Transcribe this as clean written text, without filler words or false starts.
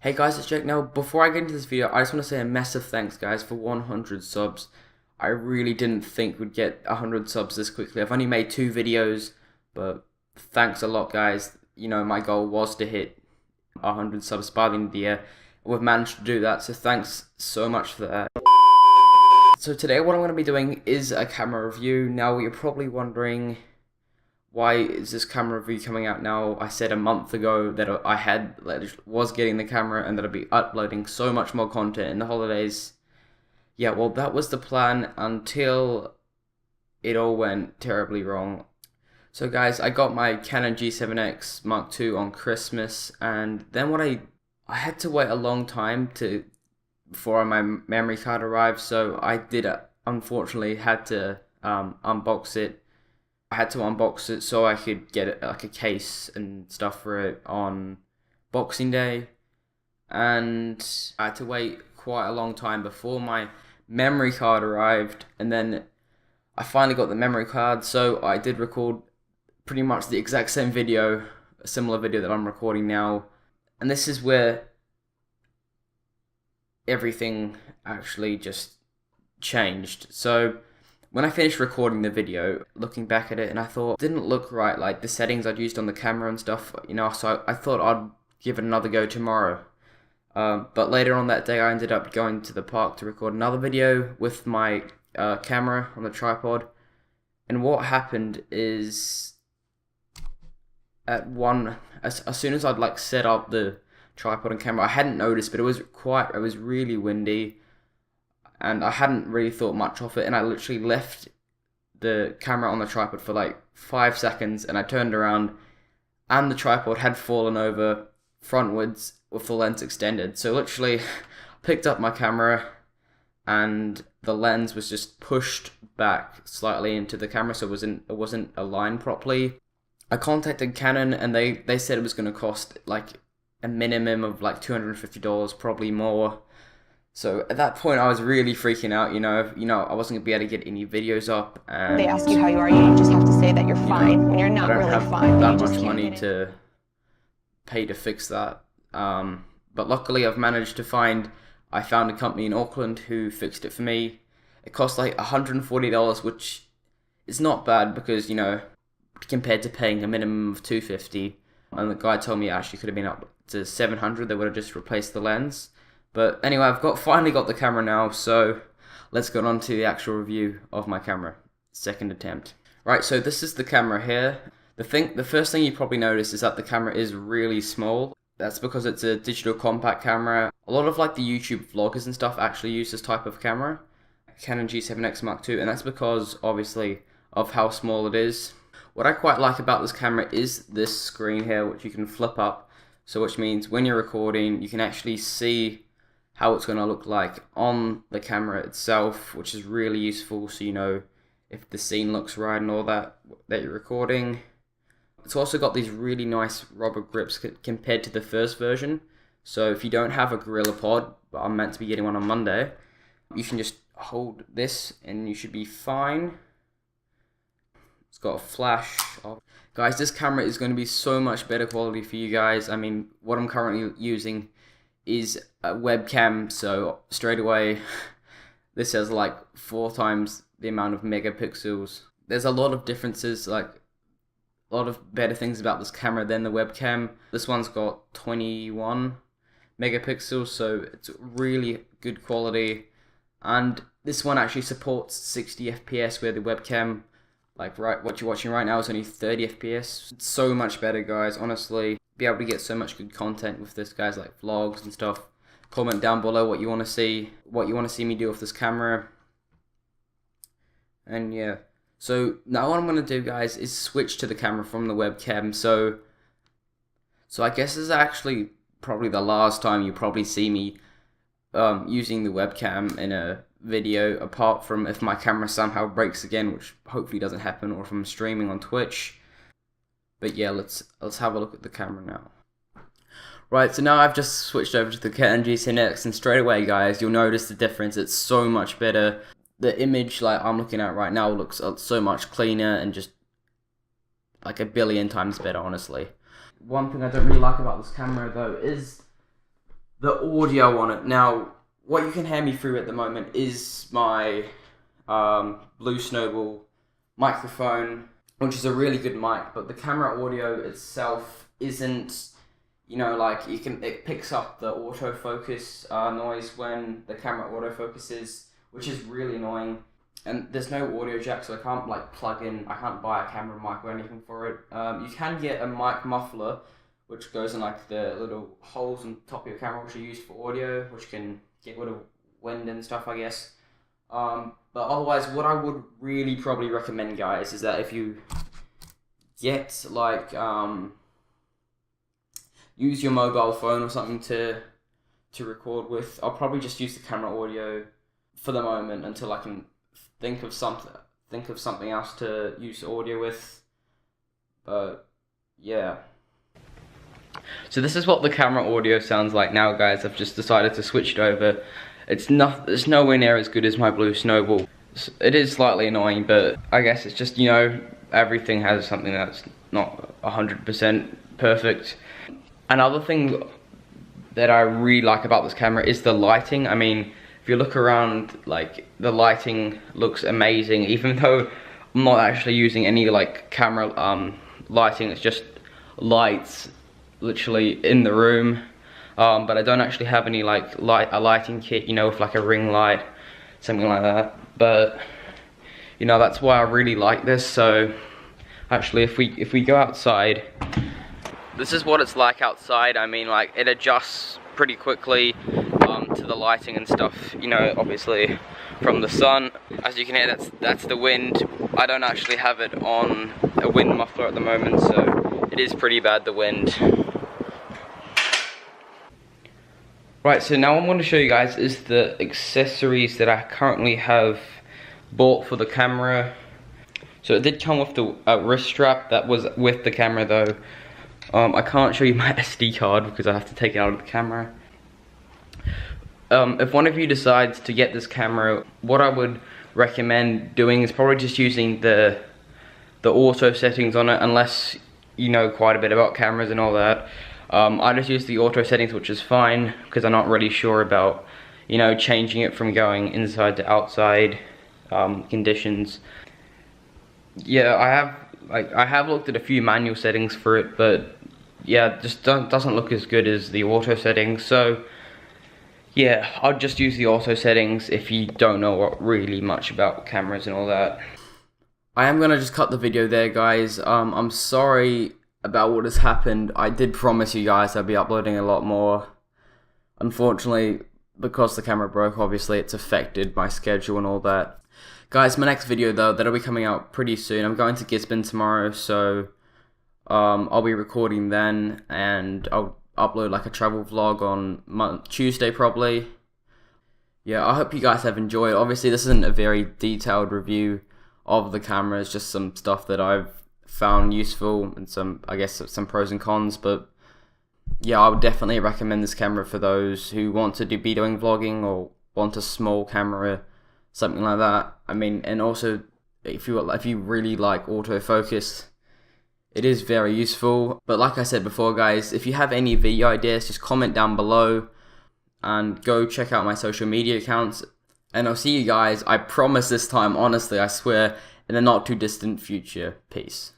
Hey guys, it's Jake. Now, before I get into this video, I just want to say a massive thanks, guys, for 100 subs. I really didn't think we'd get 100 subs this quickly. I've only made 2 videos, but thanks a lot, guys. You know, my goal was to hit 100 subs by the end of the year. We've managed to do that, so thanks so much for that. So today what I'm going to be doing is a camera review. Now, you're probably wondering, why is this camera review coming out now? I said a month ago that was getting the camera and that I'd be uploading so much more content in the holidays. Yeah, well, that was the plan until it all went terribly wrong. So guys, I got my Canon G7X Mark II on Christmas, and then I had to wait a long time before my memory card arrived, so I unfortunately had to unbox it. I had to unbox it so I could get it, like a case and stuff for it on Boxing Day, and I had to wait quite a long time before my memory card arrived, and then I finally got the memory card, so I did record pretty much the exact same video, a similar video that I'm recording now, and this is where everything actually just changed. So when I finished recording the video, looking back at it, and I thought, it didn't look right, like the settings I'd used on the camera and stuff, you know, so I thought I'd give it another go tomorrow. But later on that day, I ended up going to the park to record another video with my camera on the tripod. And what happened is, as soon as I'd set up the tripod and camera, I hadn't noticed, but it was really windy. And I hadn't really thought much of it, and I literally left the camera on the tripod for 5 seconds, and I turned around, and the tripod had fallen over frontwards with the lens extended. So literally, picked up my camera, and the lens was just pushed back slightly into the camera, so it wasn't aligned properly. I contacted Canon, and they said it was going to cost a minimum of $250, probably more. So at that point, I was really freaking out. You know, I wasn't gonna be able to get any videos up. And they ask you how you are, you just have to say that you're fine when you're not really fine. I don't have that much money to pay to fix that. But luckily, I found a company in Auckland who fixed it for me. It cost $140, which is not bad because, you know, compared to paying a minimum of $250. And the guy told me it actually could have been up to $700. They would have just replaced the lens. But anyway, I've finally got the camera now, so let's get on to the actual review of my camera. Second attempt. Right, so this is the camera here. The first thing you probably notice is that the camera is really small. That's because it's a digital compact camera. A lot of the YouTube vloggers and stuff actually use this type of camera, Canon G7X Mark II, and that's because, obviously, of how small it is. What I quite like about this camera is this screen here, which you can flip up, so which means when you're recording, you can actually see how it's going to look like on the camera itself, which is really useful, so you know if the scene looks right and all that you're recording. It's also got these really nice rubber grips compared to the first version, so if you don't have a Gorilla Pod, but I'm meant to be getting one on Monday, you can just hold this and you should be fine. It's got a flash. Guys, this camera is going to be so much better quality for you guys. I mean, what I'm currently using is a webcam, so straight away this has 4 times the amount of megapixels. There's a lot of differences, a lot of better things about this camera than the webcam. This one's got 21 megapixels, so it's really good quality, and this one actually supports 60 FPS where the webcam, what you're watching right now, is only 30 FPS. It's so much better, guys, honestly. Be able to get so much good content with this, guys, like vlogs and stuff. Comment down below what you want to see me do with this camera. And yeah, so now what I'm going to do, guys, is switch to the camera from the webcam. So I guess this is actually probably the last time you probably see me using the webcam in a video, apart from if my camera somehow breaks again, which hopefully doesn't happen, or if I'm streaming on Twitch. But yeah, let's have a look at the camera now. Right, so now I've just switched over to the Canon G7X, and straight away, guys, you'll notice the difference. It's so much better. The image I'm looking at right now looks so much cleaner and just a billion times better, honestly. One thing I don't really like about this camera, though, is the audio on it. Now, what you can hear me through at the moment is my Blue Snowball microphone, which is a really good mic, but the camera audio itself isn't, you know, like it picks up the autofocus noise when the camera autofocuses, which is really annoying. And there's no audio jack, so I can't I can't buy a camera mic or anything for it. You can get a mic muffler, which goes in like the little holes on top of your camera, which are used for audio, which can get rid of wind and stuff, I guess. But otherwise, what I would really probably recommend, guys, is that if you get use your mobile phone or something to record with, I'll probably just use the camera audio for the moment until I can think of something else to use audio with. But yeah. So this is what the camera audio sounds like now, guys. I've just decided to switch it over. It's nowhere near as good as my Blue Snowball. It is slightly annoying, but I guess it's just, you know, everything has something that's not 100% perfect. Another thing that I really like about this camera is the lighting. I mean, if you look around, like, the lighting looks amazing, even though I'm not actually using any like camera lighting. It's just lights literally in the room, but I don't actually have any like a lighting kit, you know, with like a ring light, something like that. But you know, that's why I really like this. So actually, if we go outside, this is what it's like outside. I mean, like, it adjusts pretty quickly to the lighting and stuff, you know, obviously from the sun. As you can hear, that's the wind. I don't actually have it on a wind muffler at the moment, so it is pretty bad, the wind. Right, so now what I'm going to show you guys is the accessories that I currently have bought for the camera. So it did come with the wrist strap that was with the camera though. I can't show you my SD card because I have to take it out of the camera. If one of you decides to get this camera, what I would recommend doing is probably just using the auto settings on it, unless you know quite a bit about cameras and all that. I just use the auto settings, which is fine because I'm not really sure about, you know, changing it from going inside to outside conditions. Yeah, I have looked at a few manual settings for it, but yeah, it just doesn't look as good as the auto settings. So yeah, I'll just use the auto settings if you don't know really much about cameras and all that. I am gonna just cut the video there, guys. I'm sorry about what has happened. I did promise you guys I'd be uploading a lot more. Unfortunately, because the camera broke, obviously it's affected my schedule and all that. Guys, my next video though, that'll be coming out pretty soon. I'm going to Gisborne tomorrow, so I'll be recording then, and I'll upload like a travel vlog on Tuesday probably. Yeah, I hope you guys have enjoyed. Obviously this isn't a very detailed review of the camera, it's just some stuff that I've found useful and some pros and cons. But yeah, I would definitely recommend this camera for those who want to be doing vlogging or want a small camera, something like that. I mean, and also if you really like autofocus, it is very useful. But like I said before, guys, if you have any video ideas, just comment down below and go check out my social media accounts. And I'll see you guys, I promise this time, honestly, I swear, in the not too distant future. Peace.